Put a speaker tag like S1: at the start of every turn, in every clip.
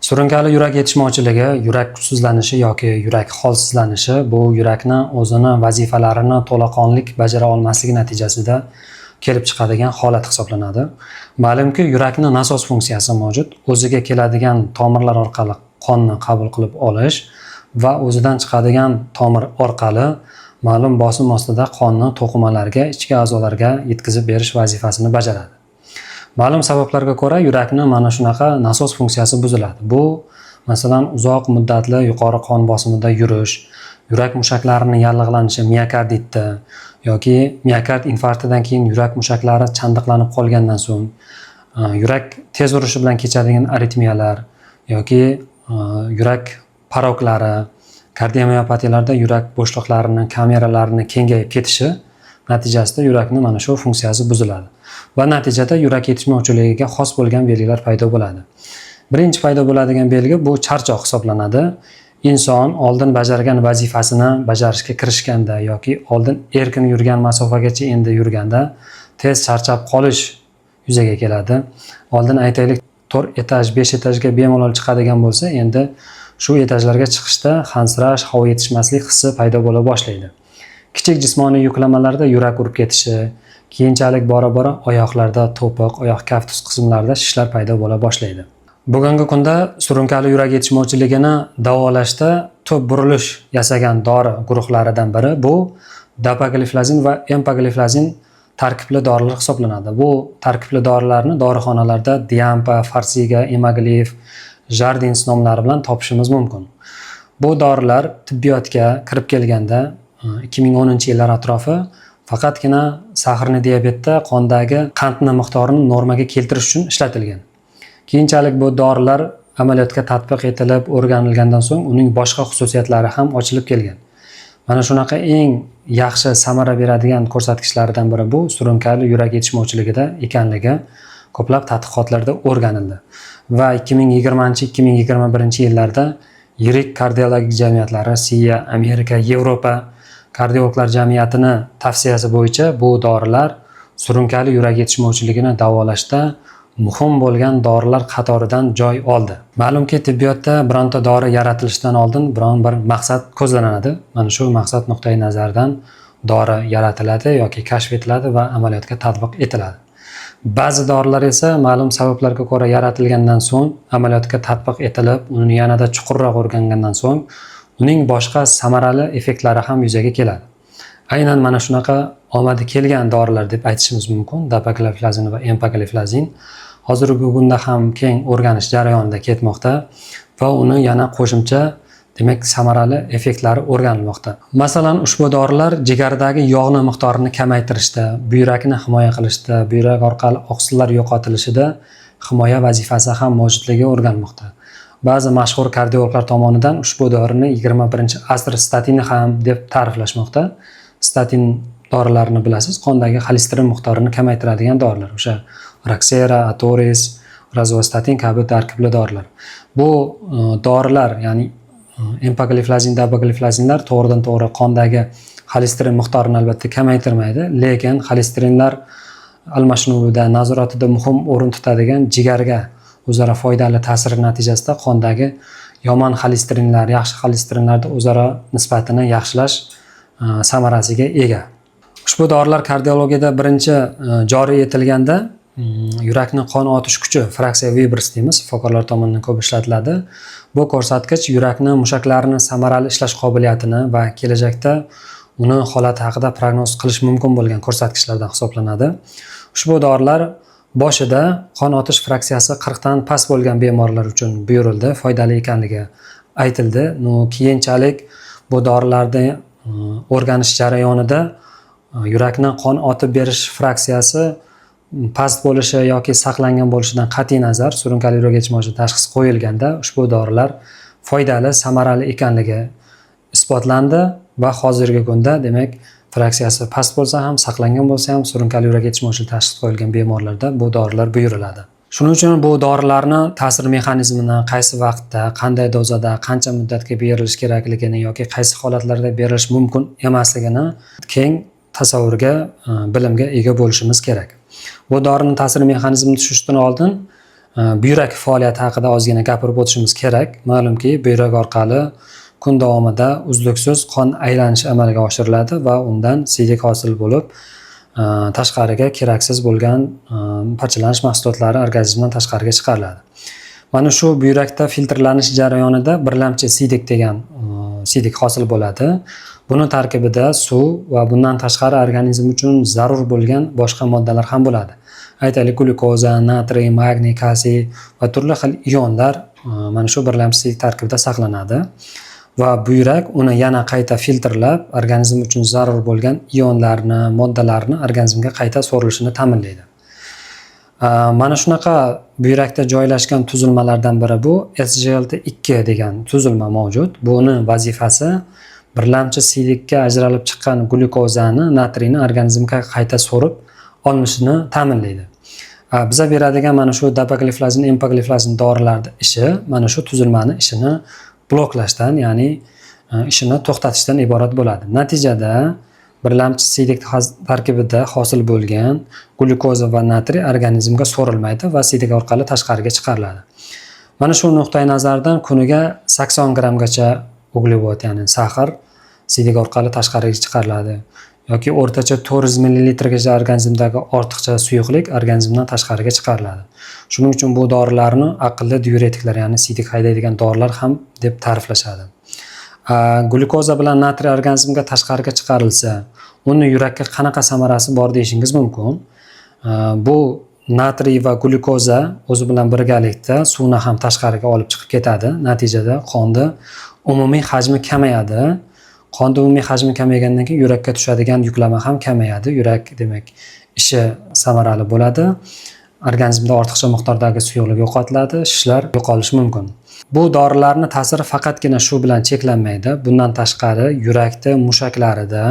S1: Surunkali yurak yetishmovchiligi, yurak kuchsizlanishi yoki yurak holsizlanishi bu yurakni o'zini vazifalarini to'laqonlik bajara olmasligi natijasida kelib chiqadigan holat hisoblanadi. Ma'lumki, yurakning nasos funksiyasi mavjud. O'ziga keladigan tomirlar orqali qonni qabul qilib olish va o'zidan chiqadigan tomir orqali ma'lum bosim ostida qonni to'qimalarga, ichki a'zolarga yetkazib berish vazifasini bajaradi. Ma'lum sabablarga ko'ra yurakni mana shunaqa nasos funksiyasi buziladi. Bu masalan uzoq muddatli yuqori qon bosimida yurish, yurak mushaklarining yallig'lanishi miokarditda yoki miokard infarktidan keyin yurak mushaklari chandiqlanib qolgandan so'ng, yurak tez urishi bilan kechadigan aritmiyalar yoki yurak paroklari, kardiomiyopatiyalarda yurak bo'shliqlarining kameralarini kengayib ketishi natijasida yurakning mana shu funksiyasi buziladi. Va natijada yurak yetishmovchiligiga xos bo'lgan belgilar paydo bo'ladi. Birinchi paydo bo'ladigan belgi bu charchoq hisoblanadi. Inson oldin bajargan vazifasini bajarishga kirishganda yoki oldin erkin yurgan masofagacha endi yurganda tez charchab qolish yuzaga keladi. Oldin aytaylik 4 etaj, 5 etajga bemalol chiqadigan bo'lsa, endi shu etajlarga chiqishda hansirash, havo yetishmaslik hissi paydo bo'la boshlaydi. Kichik jismoniy yuklamalarda yurak urib ketishi, keyinchalik bora-bora oyoqlarda to'piq, oyoq kaftus qismlarida shishlar paydo bo'la boshlaydi. Bugungi kunda surunkali yurak yetishmovchiligini davolashda tub burilish yasagan dori guruhlaridan biri bu dapagliflozin va empagliflozin tarkibli dorilar hisoblanadi. Bu tarkibli dorilarni dorixonalarda Diampa, Farsiga, Emaglif, Jardins nomlari bilan topishimiz mumkin. Bu dorilar tibbiyotga kirib kelganda 2010-yillar atrofi faqatgina sahrli diabetda qondagi qandni miqdorini normaga keltirish uchun ishlatilgan. Keyinchalik bu dorilar amaliyotga tatbiq etilib, o'rganilgandan so'ng uning boshqa xususiyatlari ham ochilib kelgan. Mana shunaqa eng yaxshi samara beradigan ko'rsatkichlaridan biri bu surunkali yurak yetishmovchiligida ekanligi ko'plab tadqiqotlarda o'rganildi. Va 2020-2021-yillarda yirik kardiologik jamiyatlari Rossiya, Amerika, Yevropa kardiologlar jamiyatini tavsiyasi bo'yicha bu dorilar surunkali yurak yetishmovchiligini davolashda muhim bo'lgan dorilar qatoridan joy oldi. Ma'lumki, tibbiyotda bironta dori yaratilishidan oldin biron bir maqsad ko'zlanadi. Mana shu maqsad nuqtai nazaridan dori yaratiladi yoki kashf etiladi va amaliyotga tatbiq etiladi. Ba'zi dorilar esa ma'lum sabablarga ko'ra yaratilgandan so'ng amaliyotga tatbiq etilib, uni yanada chuqurroq o'rgangandan so'ng uning boshqa samarali effektlari ham yuzaga keladi. Aynan mana shunaqa omadi kelgan dorilar deb aytishimiz mumkin. Dapagliflozin va empagliflozin hozirgi kunda ham keng o'rganish jarayonida ketmoqda va uni yana qo'shimcha demak samarali effektlari o'rganilmoqda. Masalan, ushbu dorilar jigardagi yog'ni miqdorini kamaytirishda, buyrakni himoya qilishda, buyrak orqali oqsillar yo'qotilishida himoya vazifasi ham mavjudligi o'rganilmoqda. Ba'zi mashhur kardiologlar tomonidan ushbu dorini 21-asr statini ham deb ta'riflashmoqda. Statin dorilarini bilasiz, qondagi xolesterin miqdorini kamaytiradigan dorilar. O'sha Roxera, Atoris, Rosuvastatin kabi tarkibli dorilar. Bu dorilar, ya'ni empagliflozin, dapagliflozinlar to'g'ridan-to'g'ri qondagi xolesterin miqdorini albatta kamaytirmaydi, lekin xolesterinlar almashinuvida, nazoratida muhim o'rin tutadigan jigarga o'zaro foydali ta'siri natijasida qondagi yomon xolesterinlar, yaxshi xolesterinlarning o'zaro nisbatini yaxshilash samarasiga ega. Ushbu dorilar kardiologiyada birinchi joriy etilganda yurakni qon otish kuchi, fraksiya Vibers deymiz, shifokorlar tomonidan ko'p ishlatiladi. Bu ko'rsatkich yurakni mushaklarini samarali ishlash qobiliyatini va kelajakda uni holati haqida prognoz qilish mumkin bo'lgan ko'rsatkichlardan hisoblanadi. Ushbu dorilar boshida qon otish fraksiyasi 40 dan past bo'lgan bemorlar uchun buyurildi, foydali ekanligi aytildi. Keyinchalik bu dorilarni o'rganish jarayonida yurakni qon otib berish fraksiyasi past bo'lishi yoki saqlangan bo'lishidan qat'iy nazar surunkali yurak yetishmovchiligi tashxisi qo'yilganda ushbu dorilar foydali, samarali ekanligi isbotlandi va hozirgi kunda demak fraksiyasi past bo'lsa ham, saqlangan bo'lsa ham surunkali yurak yetishmovchiligi tashxisi qo'yilgan bemorlarda bu dorilar buyuriladi. Shuning uchun bu dorilarni ta'sir mexanizmini, qaysi vaqtda, qanday dozada, qancha muddatga berilish kerakligini yoki qaysi holatlarda berilish mumkin emasligini keng tasavvurga, bilimga ega bo'lishimiz kerak. Bu dorining ta'sir mexanizmini tushunishdan oldin Buyrak faoliyati haqida ozgina gapirib o'tishimiz kerak. Ma'lumki, buyrak orqali kun davomida uzluksiz qon aylanishi amalga oshiriladi va undan siydik hosil bo'lib, tashqariga keraksiz bo'lgan parchalanish mahsulotlari organizmdan tashqariga chiqariladi. Mana shu buyrakda filtrlanish jarayonida birlamchi siydik degan siydik hosil bo'ladi. Buni tarkibida suv va bundan tashqari organizm uchun zarur bo'lgan boshqa moddalar ham bo'ladi. Aytaylik, glyukoza, natriy, magniy, kalsiy va turli xil ionlar mana shu birlamchi siydik tarkibida saqlanadi va buyrak uni yana qayta filtrlab, organizm uchun zarur bo'lgan ionlarni, moddalarni organizmga qayta so'rilishini ta'minlaydi. Mana shunaqa buyrakda joylashgan tuzilmalardan biri bu SGLT2 degan tuzilma mavjud. Buni vazifasi birlamchi siydikka ajralib chiqqan glyukozani, natriyni organizmga qayta so'rib olinishini ta'minlaydi. Biza beradigan mana shu dapagliflozin, empagliflozin dorilarning ishi mana shu tuzilmani ishini bloklashdan, ya'ni ishini to'xtatishdan iborat bo'ladi. Natijada birlamchi siydik tarkibida hosil bo'lgan glyukoza va natriy organizmga so'rilmaydi va siydik orqali tashqariga chiqariladi. Mana shu nuqtai nazardan kuniga 80 grammgacha uglevod, ya'ni saxar siydik orqali tashqariga chiqariladi. Yoki o'rtacha 400 ml gacha organizmdagi ortiqcha suyuqlik organizmdan tashqariga chiqariladi. Shuning uchun bu dorilarni aqlli diuretiklar, ya'ni siydik haydaydigan dorilar ham deb ta'riflashadi. Glyukoza bilan natriy organizmga tashqariga chiqarilsa, uni yurakka qanaqa samarasi bor deyishingiz mumkin. Bu natriy va glyukoza o'zi bilan birgalikda suvni ham tashqariga olib chiqib ketadi. Natijada qonda umumiy hajmi kamayadi. Qonda umumiy hajmi kamaygandan keyin yurakka tushadigan yuklama ham kamayadi. Yurak demak ishi samarali bo'ladi. Organizmda ortiqcha miqdordagi suyuqlik yo'qotiladi, shishlar yo'qolishi mumkin. Bu dorilarning ta'siri faqatgina shu bilan cheklanmaydi. Bundan tashqari yurakda mushaklarida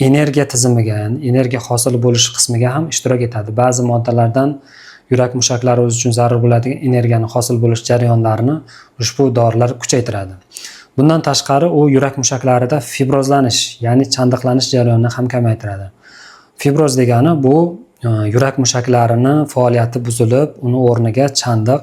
S1: energiya tizimiga, energiya hosil bo'lish qismiga ham ishtirok etadi. Ba'zi moddalardan yurak mushaklari o'zi uchun zarur bo'ladigan energiyani hosil bo'lish jarayonlarini ushbu dorilar kuchaytiradi. Bundan tashqari u yurak mushaklarida fibrozlanish, ya'ni chandiqlanish jarayonini ham kamaytiradi. Fibroz degani bu yurak mushaklarini faoliyati buzilib, uni o'rniga chandiq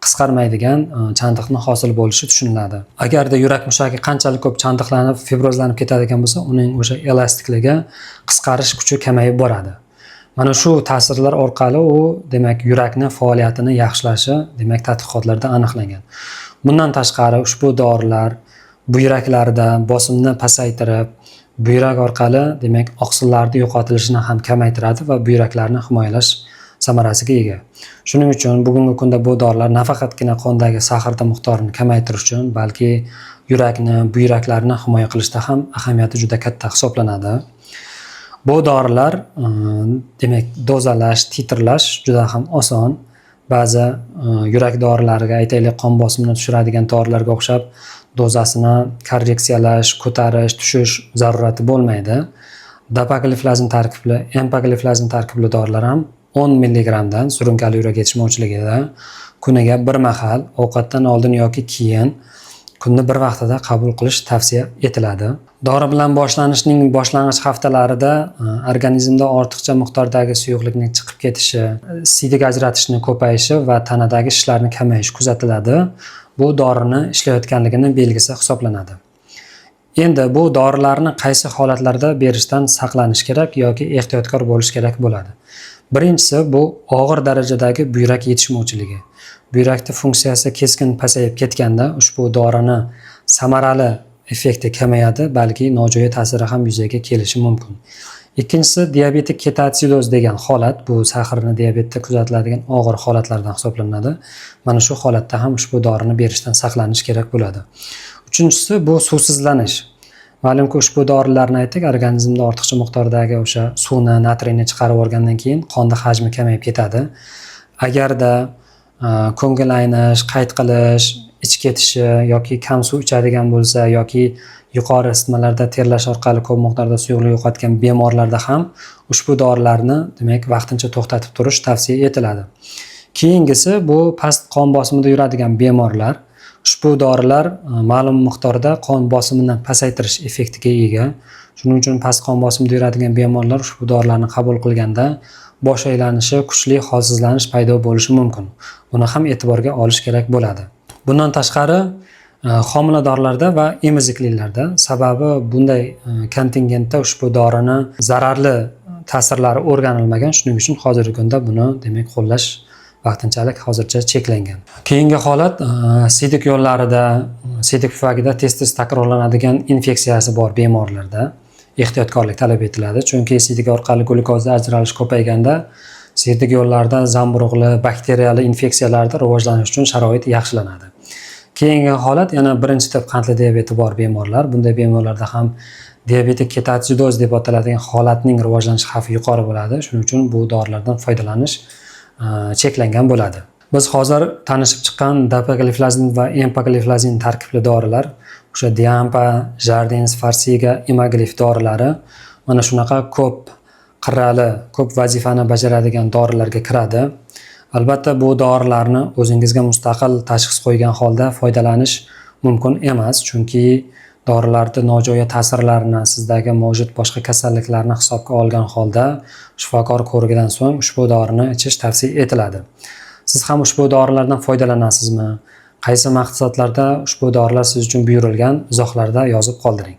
S1: qisqarmaydigan chandiqning hosil bo'lishi tushuniladi. Agarda yurak mushagi qanchalik ko'p chandiqlanib, fibrozlanib ketadigan bo'lsa, uning o'sha elastikligi, qisqarish kuchi kamayib boradi. Mana shu ta'sirlar orqali u demak yurakning faoliyatini yaxshilashi demak tadqiqotlarda aniqlangan. Bundan tashqari ushbu dorilar buyraklarda bosimni pasaytirib, buyrak orqali demak oqsillarning yo'qotilishini ham kamaytiradi va buyraklarni himoyalash samarasiga ega. Shuning uchun bugungi kunda bu dorilar nafaqatgina qondagi saharda miqdorini kamaytirish uchun, balki yurakni, buyraklarni himoya qilishda ham ahamiyati juda katta hisoblanadi. Bu dorilar demak dozalash, titrlash juda ham oson. Ba'zi yurak dorilariga, aytaylik, qon bosimini tushiradigan dorilarga o'xshab dozasini korreksiyalash, ko'tarish, tushish zarurati bo'lmaydi. Dapagliflozin tarkibli, empagliflozin tarkibli dorilar ham 10 mg dan surunkali yurak yetishmovchiligida kuniga bir mahal ovqatdan oldin yoki keyin kunni bir vaqtida qabul qilish tavsiya etiladi. Dori bilan boshlanishning boshlang'ich haftalarida organizmda ortiqcha miqdordagi suyuqlikning chiqib ketishi, siydik ajratishning ko'payishi va tanadagi shishlarning kamayishi kuzatiladi. Bu dorini ishlayotganligining belgisi hisoblanadi. Endi bu dorilarni qaysi holatlarda berishdan saqlanish kerak yoki ehtiyotkor bo'lish kerak bo'ladi? Birinchisi bu og'ir darajadagi buyrak yetishmovchiligi. Buyrakning funksiyasi keskin pasayib ketganda ushbu dorini samarali effekti kamayadi, balki nojo'ya ta'siri ham yuzaga kelishi mumkin. Ikkinchisi diabetik ketosidoz degan holat, bu saharni diabetda kuzatiladigan og'ir holatlardan hisoblanadi. Mana shu holatda ham ushbu dorini berishdan saqlanish kerak bo'ladi. Uchinchisi bu suvsizlanish. Ma'lumki ushbu dorilarni aytdik, organizmda ortiqcha miqdordagi o'sha suvni, natriyni chiqarib olgandan keyin qonda hajmi kamayib ketadi. Agarda ko'ngil aynish, qayt qilish, ich ketishi yoki kam suv ichadigan bo'lsa yoki yuqori isitmalarda terlash orqali ko'p miqdorda suyuqlik yo'qotgan bemorlarda ham ushbu dorilarni demak vaqtincha to'xtatib turish tavsiya etiladi. Keyingisi bu past qon bosimida yuradigan bemorlar. Ushbu dorilar ma'lum miqdorda qon bosimini pasaytirish effektiga ega. Shuning uchun past qon bosimida yuradigan bemorlar ushbu dorilarni qabul qilganda bosh aylanishi, kuchli holsizlanish paydo bo'lishi mumkin. Buni ham e'tiborga olish kerak bo'ladi. Bundan tashqari, homiladorlarda va emiziklilarda, sababi bunday kontingentda ushbu dorini zararli ta'sirlari o'rganilmagan, shuning uchun hozirgi kunda buni demak qo'llash vaqtinchalik hozircha cheklangan. Keyingi holat siydik yo'llarida, siydik pufagida tez-tez takrorlanadigan infeksiyasi bor bemorlarda ehtiyotkorlik talab etiladi, chunki siydik orqali glyukozda ajralish ko'payganda siydik yo'llarida zamburug'li, bakteriyali infeksiyalarda rivojlanish uchun sharoit yaxshilanadi. Keyingi holat yana birinchi tip qandli diabeti bor bemorlar. Bunday bemorlarda ham diabetik ketoatsidoz deb ataladigan holatning rivojlanish xavfi yuqori bo'ladi. Shuning uchun bu dorilardan foydalanish cheklangan bo'ladi. Biz hozir tanishib chiqqan dapagliflozin va empagliflozin tarkibli dorilar, o'sha Diampa, Jardins, Farxiga, Imaglif dorilari mana shunaqa ko'p qirrali, ko'p vazifani bajaradigan dorilarga kiradi. Albatta bu dorilarni o'zingizga mustaqil tashxis qo'ygan holda foydalanish mumkin emas, chunki dorilarda nojo'ya ta'sirlarini, sizdagi mavjud boshqa kasalliklarni hisobga olgan holda shifokor ko'rigidan so'ng ushbu dorini ichish tavsiya etiladi. Siz ham ushbu dorilardan foydalanasizmi? Qaysi maqsadlarda ushbu dorilar siz uchun buyurilgan? Izohlarda yozib qoldiring.